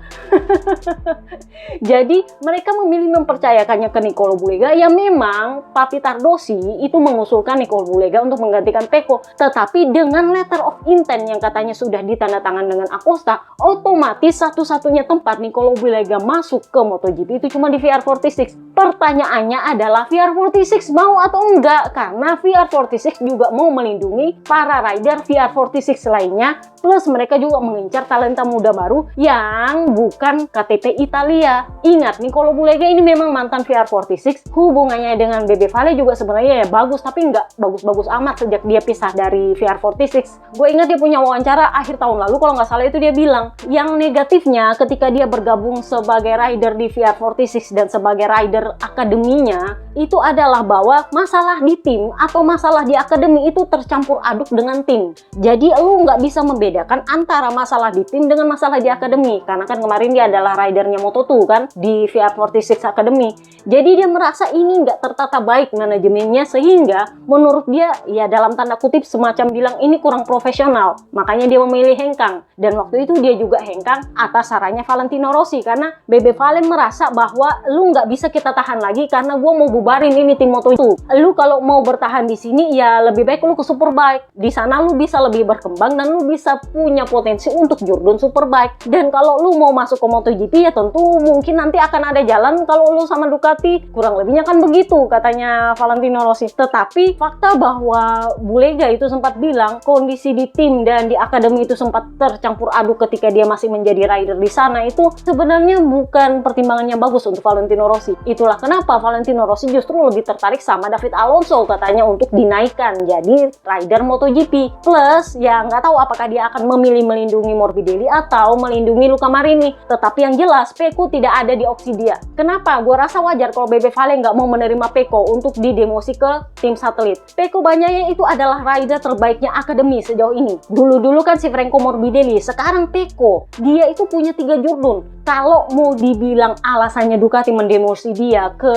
Jadi mereka memilih mempercayakannya ke Nicolo Bulega. Ya memang Papi Tardosi itu mengusulkan Nicolo Bulega untuk menggantikan Pecco, tetapi dengan letter of intent yang katanya sudah ditandatangan dengan Acosta, otomatis satu-satunya tempat Nicolo Bulega masuk ke MotoGP itu cuma di VR46. Pertanyaannya adalah VR46 mau atau enggak, karena VR46 juga mau melindungi para rider VR46 lainnya, Plus mereka juga mengincar talenta muda baru yang bukan KTP Italia. Ingat, Nicolo Bulega ini memang mantan VR46. Hubungannya dengan Bebe Vale juga sebenarnya ya bagus, tapi nggak bagus-bagus amat sejak dia pisah dari VR46. Gue ingat dia punya wawancara akhir tahun lalu, kalau nggak salah itu dia bilang, yang negatifnya ketika dia bergabung sebagai rider di VR46 dan sebagai rider akademinya, itu adalah bahwa masalah di tim atau masalah di akademi itu tercampur aduk dengan tim. Jadi lu nggak bisa membedakan antara masalah di tim dengan masalah di akademi, karena kan kemarin dia adalah ridernya Moto2 kan di VR46 Academy. Jadi dia merasa ini nggak tertata baik manajemennya, sehingga menurut dia ya dalam tanda kutip semacam bilang ini kurang profesional, makanya dia memilih hengkang. Dan waktu itu dia juga hengkang atas sarannya Valentino Rossi, karena Bebe Vale merasa bahwa lu nggak bisa kita tahan lagi karena gue mau bubarin ini tim Moto2. Lu kalau mau bertahan di sini ya lebih baik lu ke Superbike. Di sana lu bisa lebih berkembang dan lu bisa punya potensi untuk Jordan Superbike. Dan kalau lu mau masuk ke MotoGP ya tentu mungkin nanti akan ada jalan kalau lu sama Ducati. Kurang lebihnya kan begitu katanya Valentino Rossi. Tetapi fakta bahwa Bulega itu sempat bilang kondisi di tim dan di akademi itu sempat tercampur aduk ketika dia masih menjadi rider di sana, itu sebenarnya bukan pertimbangan yang bagus untuk Valentino Rossi. Itulah kenapa Valentino Rossi justru lebih tertarik sama David Alonso katanya untuk dinaikkan jadi rider MotoGP. Plus ya nggak tahu apakah dia akan memilih melindungi Morbidelli atau melindungi Luca Marini. Tetapi yang jelas Pecco tidak ada di opsi dia. Kenapa? Gue rasa wajar kalau Bebe Vale nggak mau menerima Pecco untuk didemosi ke tim satelit. Pecco Bagnaia itu adalah rider terbaiknya akademi sejauh ini. Dulu-dulu kan si Franco Morbidelli, sekarang Pecco. Dia itu punya 3 Jordan. Kalau mau dibilang alasannya Ducati mendemosi dia ke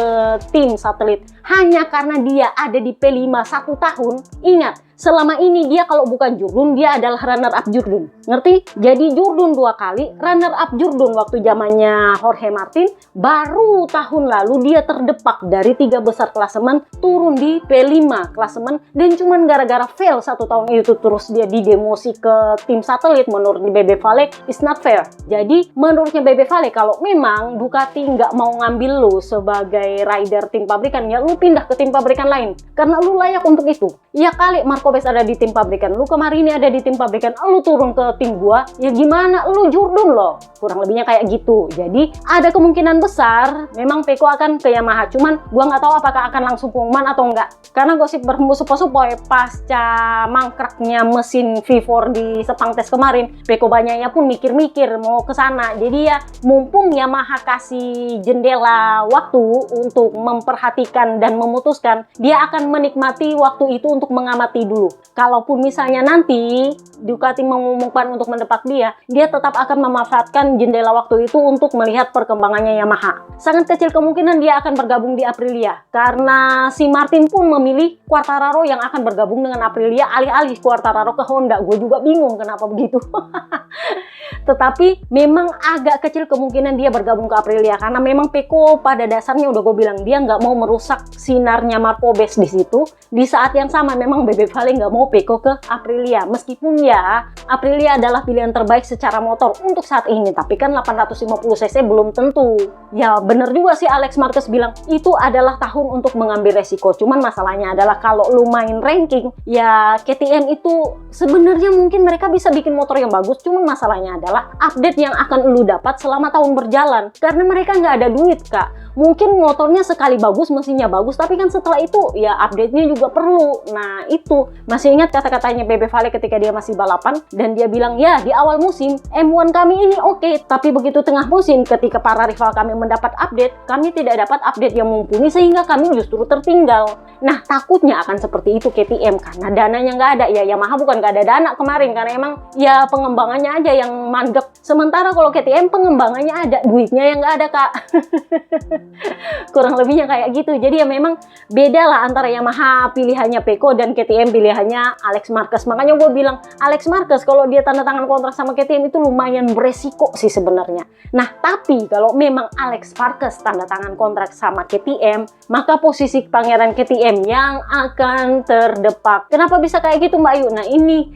tim satelit hanya karena dia ada di P5 1 tahun, ingat, selama ini dia kalau bukan Jordan, dia adalah runner up Jordan. Ngerti? Jadi Jordan 2 kali, runner up Jordan waktu zamannya Jorge Martin, baru tahun lalu dia terdepak dari 3 besar klasemen turun di P5 klasemen, dan cuman gara-gara fail 1 tahun itu terus dia didemosi ke tim satelit. Menurut Bebe Vale, it's not fair. Jadi menurutnya Bebe Vale, kalau memang Ducati nggak mau ngambil lu sebagai rider tim pabrikan, ya lu pindah ke tim pabrikan lain karena lu layak untuk itu. Ya kali Marco Marco Marquez ada di tim pabrikan, lu kemarin ini ada di tim pabrikan, lu turun ke tim gua, ya gimana, lu Jordan loh. Kurang lebihnya kayak gitu. Jadi ada kemungkinan besar memang Pecco akan ke Yamaha, cuman gua nggak tahu apakah akan langsung pengumuman atau enggak. Karena gosip berhembus sepoi-sepoi pasca mangkraknya mesin V4 di Sepang Tes kemarin, Pecco Bagnaia pun mikir-mikir mau ke sana. Jadi ya mumpung Yamaha kasih jendela waktu untuk memperhatikan dan memutuskan, dia akan menikmati waktu itu untuk mengamati dulu. Kalaupun misalnya nanti Ducati mengumumkan untuk mendepak dia tetap akan memanfaatkan jendela waktu itu untuk melihat perkembangannya Yamaha. Sangat kecil kemungkinan dia akan bergabung di Aprilia, karena si Martin pun memilih Quartararo yang akan bergabung dengan Aprilia alih-alih Quartararo ke Honda. Gue juga bingung kenapa begitu. Tetapi memang agak kecil kemungkinan dia bergabung ke Aprilia, karena memang Pecco pada dasarnya udah gue bilang dia nggak mau merusak sinarnya Marco Marquez di situ. Di saat yang sama memang Bebe Vale nggak mau Pecco ke Aprilia, meskipun ya Aprilia adalah pilihan terbaik secara motor untuk saat ini, tapi kan 850cc belum tentu. Ya bener juga sih Alex Marquez bilang itu adalah tahun untuk mengambil resiko. Cuman masalahnya adalah kalau lu main ranking, ya KTM itu sebenarnya mungkin mereka bisa bikin motor yang bagus, cuman masalahnya adalah update yang akan lu dapat selama tahun berjalan, karena mereka nggak ada duit kak. Mungkin motornya sekali bagus, mesinnya bagus, tapi kan setelah itu ya update-nya juga perlu. Nah itu, masih ingat kata-katanya Bebe Vale ketika dia masih balapan, dan dia bilang ya di awal musim M1 kami ini oke, tapi begitu tengah musim ketika para rival kami mendapat update, kami tidak dapat update yang mumpuni sehingga kami justru tertinggal. Nah takutnya akan seperti itu KTM, karena dananya nggak ada. Ya Yamaha bukan nggak ada dana kemarin, karena emang ya pengembangannya aja yang mandek. Sementara kalau KTM pengembangannya ada, duitnya yang nggak ada kak. Kurang lebihnya kayak gitu. Jadi ya memang beda lah antara Yamaha pilihannya Pecco dan KTM pilihannya Alex Marquez. Makanya gue bilang Alex Marquez kalau dia tanda tangan kontrak sama KTM itu lumayan beresiko sih sebenarnya. Nah tapi kalau memang Alex Marquez tanda tangan kontrak sama KTM, maka posisi pangeran KTM KTM yang akan terdepak. Kenapa bisa kayak gitu Mbak Ayu? Nah ini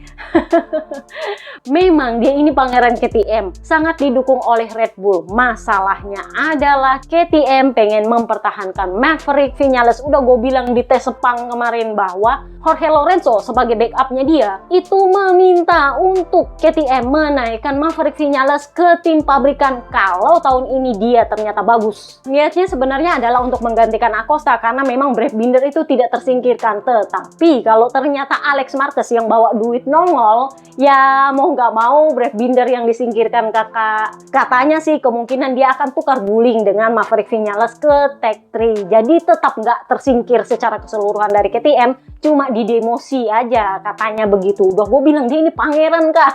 memang dia ini pangeran KTM, sangat didukung oleh Red Bull. Masalahnya adalah KTM pengen mempertahankan Maverick Vinales. Udah gue bilang di tes Sepang kemarin bahwa Jorge Lorenzo sebagai backupnya dia itu meminta untuk KTM menaikkan Maverick Vinales ke tim pabrikan kalau tahun ini dia ternyata bagus. Niatnya sebenarnya adalah untuk menggantikan Acosta karena memang Brad Binder itu tidak tersingkirkan. Tetapi kalau ternyata Alex Marquez yang bawa duit nongol, ya mau nggak mau Brad Binder yang disingkirkan kakak. Katanya sih kemungkinan dia akan tukar guling dengan Maverick Vinales ke Tech 3. Jadi tetap nggak tersingkir secara keseluruhan dari KTM, cuma di demosi aja katanya begitu. Udah gue bilang dia ini pangeran kak.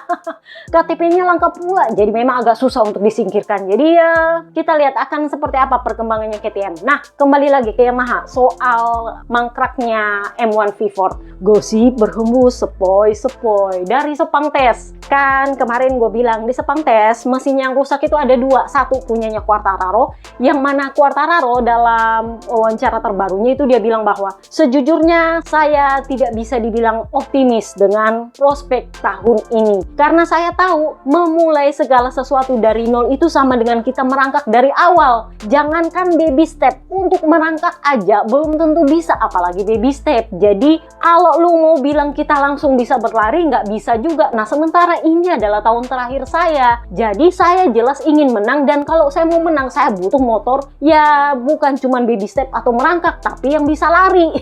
KTP-nya lengkap pula, jadi memang agak susah untuk disingkirkan. Jadi ya kita lihat akan seperti apa perkembangannya KTM. Nah kembali lagi ke Yamaha soal mangkraknya M1 V4. Gosip berhembus sepoi-sepoi dari Sepang Tes. Kan kemarin gue bilang di Sepang Tes mesin yang rusak itu ada dua. Satu punyanya Quartararo, yang mana Quartararo dalam wawancara terbarunya itu dia bilang bahwa sejujurnya saya tidak bisa dibilang optimis dengan prospek tahun ini. Karena saya tahu memulai segala sesuatu dari nol itu sama dengan kita merangkak dari awal. Jangankan baby step, untuk merangkak aja belum tentu bisa, apalagi baby step. Jadi kalau lu mau bilang kita langsung bisa berlari, nggak bisa juga. Nah sementara ini adalah tahun terakhir saya, jadi saya jelas ingin menang, dan kalau saya mau menang saya butuh motor ya bukan cuman baby step atau merangkak, tapi yang bisa lari.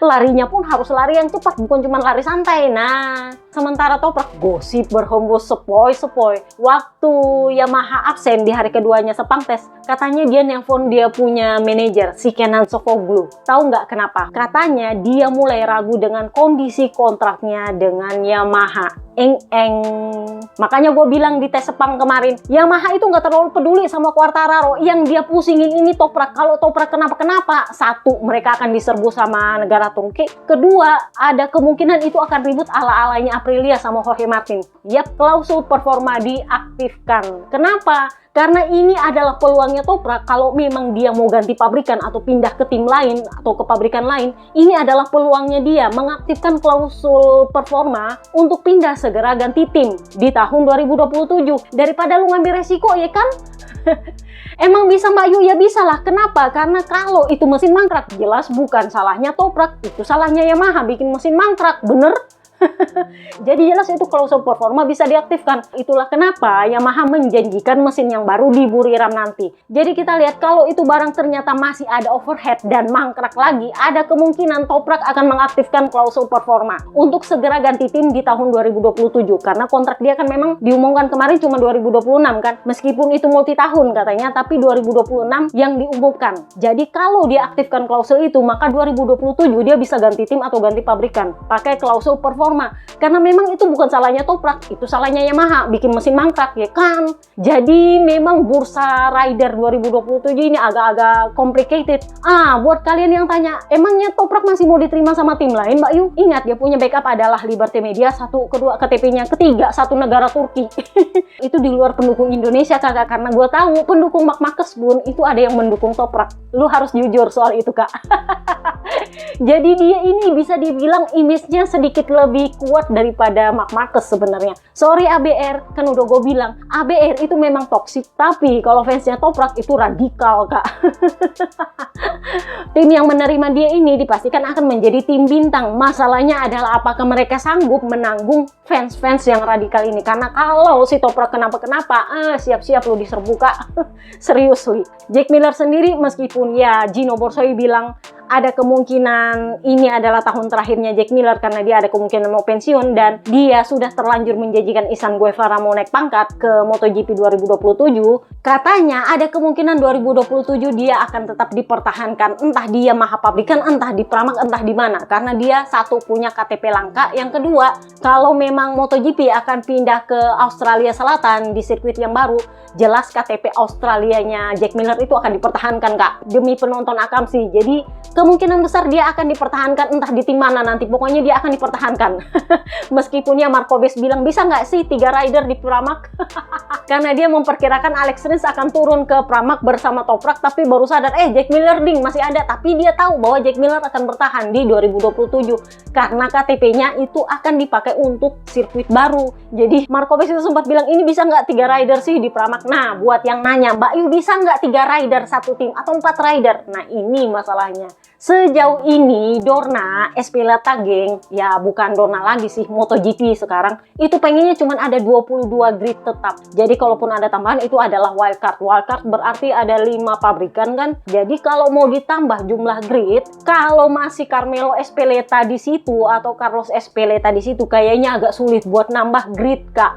Larinya pun harus lari yang cepat, bukan cuma lari santai. Nah sementara Toprak gosip berhembus sepoi-sepoi. Waktu Yamaha absen di hari keduanya Sepang Tes, katanya dia nelpon dia punya manajer si Kenan Sofuoglu. Tahu nggak kenapa? Katanya dia mulai ragu dengan kondisi kontraknya dengan Yamaha. Makanya gue bilang di tes Sepang kemarin, Yamaha itu nggak terlalu peduli sama Quartararo. Yang dia pusingin ini Toprak. Kalau Toprak kenapa-kenapa, satu, mereka akan diserbu sama negara Turki. Kedua, ada kemungkinan itu akan ribut ala-alanya Aprilia sama Jorge Martin. Yap, klausul performa diaktifkan. Kenapa? Karena ini adalah peluangnya Toprak. Kalau memang dia mau ganti pabrikan atau pindah ke tim lain atau ke pabrikan lain, ini adalah peluangnya dia mengaktifkan klausul performa untuk pindah segera ganti tim di tahun 2027. Daripada lu ngambil resiko, ya kan? Emang bisa Mbak Yu? Ya bisa lah. Kenapa? Karena kalau itu mesin mangkrak, jelas bukan salahnya Toprak, itu salahnya Yamaha bikin mesin mangkrak, bener? Jadi jelas itu klausul performa bisa diaktifkan. Itulah kenapa Yamaha menjanjikan mesin yang baru di Buriram nanti. Jadi kita lihat kalau itu barang ternyata masih ada overhead dan mangkrak lagi, ada kemungkinan Toprak akan mengaktifkan klausul performa untuk segera ganti tim di tahun 2027. Karena kontrak dia kan memang diumumkan kemarin cuma 2026 kan. Meskipun itu multi tahun katanya, tapi 2026 yang diumumkan. Jadi kalau dia aktifkan klausul itu, maka 2027 dia bisa ganti tim atau ganti pabrikan pakai klausul performa. Karena memang itu bukan salahnya Toprak, itu salahnya Yamaha bikin mesin mangkrak, ya kan? Jadi memang bursa rider 2027 ini agak-agak complicated. Buat kalian yang tanya, emangnya Toprak masih mau diterima sama tim lain, Mbak Yu? Ingat, dia punya backup adalah Liberty Media, satu, kedua KTP-nya, ketiga, satu negara Turki. Itu di luar pendukung Indonesia, kakak. Karena gue tahu pendukung Marc Marquez pun itu ada yang mendukung Toprak. Lu harus jujur soal itu, kak. Jadi dia ini bisa dibilang image-nya sedikit lebih kuat daripada Marc Marquez sebenarnya. Sorry ABR, kan udah gue bilang ABR itu memang toksik, tapi kalau fansnya Toprak itu radikal, kak. Tim yang menerima dia ini dipastikan akan menjadi tim bintang. Masalahnya adalah apakah mereka sanggup menanggung fans-fans yang radikal ini. Karena kalau si Toprak kenapa-kenapa, siap-siap lu diserbu, kak. Seriously. Jack Miller sendiri meskipun ya Gino Borsoi bilang ada kemungkinan ini adalah tahun terakhirnya Jack Miller karena dia ada kemungkinan mau pensiun dan dia sudah terlanjur menjanjikan Izan Guevara mau naik pangkat ke MotoGP 2027. Katanya ada kemungkinan 2027 dia akan tetap dipertahankan, entah di Yamaha pabrikan, entah di Pramac, entah di mana, karena dia satu punya KTP langka, yang kedua kalau memang MotoGP akan pindah ke Australia Selatan di sirkuit yang baru, jelas KTP Australianya Jack Miller itu akan dipertahankan, Kak. Demi penonton Akamsi. Jadi kemungkinan besar dia akan dipertahankan, entah di tim mana nanti. Pokoknya dia akan dipertahankan. Meskipun ya Marco Bes bilang, bisa nggak sih 3 rider di Pramac? Karena dia memperkirakan Alex Rins akan turun ke Pramac bersama Toprak, tapi baru sadar, Jack Miller ding masih ada. Tapi dia tahu bahwa Jack Miller akan bertahan di 2027 karena KTP-nya itu akan dipakai untuk sirkuit baru. Jadi Marco Bes itu sempat bilang, ini bisa nggak 3 rider sih di Pramac? Nah, buat yang nanya, Mbak Yu bisa nggak 3 rider satu tim atau 4 rider? Nah, ini masalahnya. Sejauh ini Dorna, Espeleta geng, ya bukan Dorna lagi sih, MotoGP sekarang, itu pengennya cuma ada 22 grid tetap. Jadi kalaupun ada tambahan itu adalah wildcard. Wildcard berarti ada 5 pabrikan kan. Jadi kalau mau ditambah jumlah grid, kalau masih Carmelo Espeleta di situ atau Carlos Espeleta di situ, kayaknya agak sulit buat nambah grid, Kak.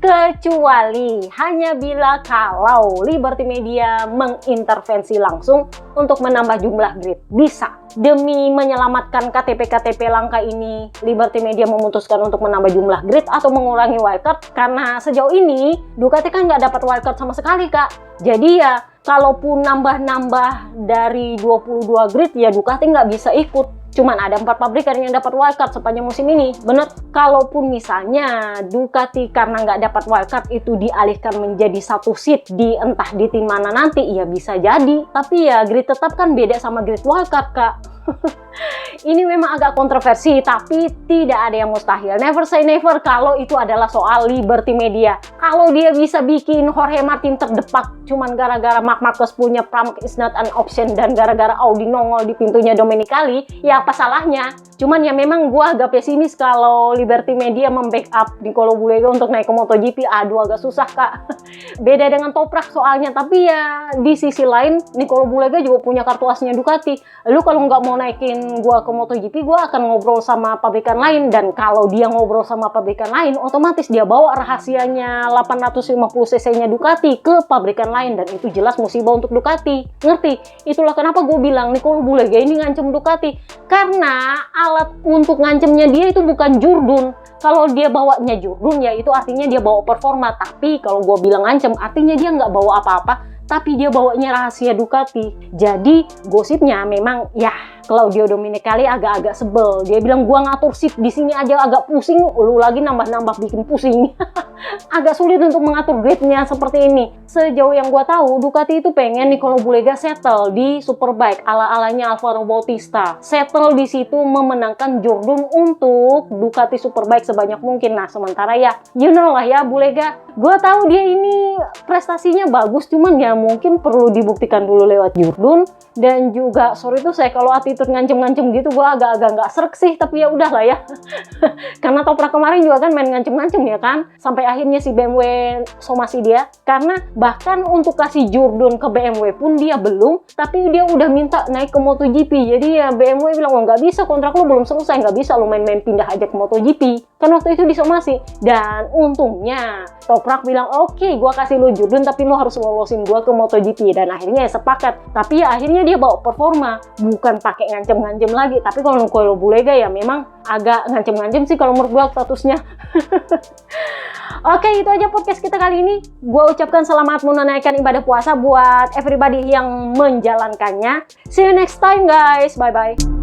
Kecuali hanya bila kalau Liberty Media mengintervensi langsung untuk menambah jumlah grid. Bisa. Demi menyelamatkan KTP-KTP langka ini, Liberty Media memutuskan untuk menambah jumlah grid atau mengurangi wildcard. Karena sejauh ini Ducati kan nggak dapat wildcard sama sekali, Kak. Jadi ya, kalaupun nambah-nambah dari 22 grid, ya Ducati nggak bisa ikut. Cuman ada 4 pabrikan yang dapat wildcard sepanjang musim ini. Bener, kalaupun misalnya Ducati karena nggak dapat wildcard itu dialihkan menjadi 1 seat di entah di tim mana nanti, ya bisa jadi. Tapi ya grid tetap kan beda sama grid wildcard, Kak. Ini memang agak kontroversi, tapi tidak ada yang mustahil. Never say never kalau itu adalah soal Liberty Media. Kalau dia bisa bikin Jorge Martin terdepak cuman gara-gara Marc Marquez punya Pramac is not an option dan gara-gara Audi nongol di pintunya Domenicali, ya apa salahnya? Cuman ya memang gua agak pesimis kalau Liberty Media membackup Nicolo Bulega untuk naik ke MotoGP. Aduh, agak susah, Kak. Beda dengan Toprak soalnya, tapi ya di sisi lain Nicolo Bulega juga punya kartu asnya Ducati. Lu kalau nggak mau naikin gua ke MotoGP, gua akan ngobrol sama pabrikan lain, dan kalau dia ngobrol sama pabrikan lain, otomatis dia bawa rahasianya 850 cc-nya Ducati ke pabrikan lain, dan itu jelas musibah untuk Ducati. Ngerti? Itulah kenapa gue bilang Nicolo Bulega ini ngancem Ducati, karena alat untuk ngancemnya dia itu bukan Jurdun. Kalau dia bawanya Jurdun, ya itu artinya dia bawa performa. Tapi kalau gue bilang ngancem, artinya dia nggak bawa apa-apa, tapi dia bawanya rahasia Ducati. Jadi gosipnya memang ya Claudio Domenicali agak-agak sebel. Dia bilang, gua ngatur seat di sini aja agak pusing, lu lagi nambah-nambah bikin pusing. Agak sulit untuk mengatur gridnya seperti ini. Sejauh yang gua tahu, Ducati itu pengen Nicolo Bulega settle di Superbike ala-alanya Alvaro Bautista. Settle di situ memenangkan Jurdun untuk Ducati Superbike sebanyak mungkin. Nah, sementara ya, you know lah ya Bulega. Gua tahu dia ini prestasinya bagus, cuman ya mungkin perlu dibuktikan dulu lewat Jurdun. Dan juga, sorry tuh saya kalau attitude ngancem-ngancem gitu, gue agak-agak nggak srek sih, tapi ya udahlah ya. Karena Toprak kemarin juga kan main ngancem-ngancem ya kan, sampai akhirnya si BMW somasi dia. Karena bahkan untuk kasih Jurdun ke BMW pun dia belum, tapi dia udah minta naik ke MotoGP. Jadi ya BMW bilang, oh nggak bisa, kontrak lo belum selesai, nggak bisa lo main-main pindah aja ke MotoGP. Kan waktu itu disomasi. Dan untungnya Toprak bilang, oke, gue kasih lo Jurdun, tapi lo harus lolosin gue ke MotoGP. Dan akhirnya ya sepakat. Tapi ya akhirnya dia bawa performa, bukan pakai ngancem-ngancem lagi. Tapi kalau Nicolo Bulega ya memang agak ngancem-ngancem sih kalau menurut gue statusnya. Oke, itu aja podcast kita kali ini. Gue ucapkan selamat menunaikan ibadah puasa buat everybody yang menjalankannya. See you next time guys, bye-bye.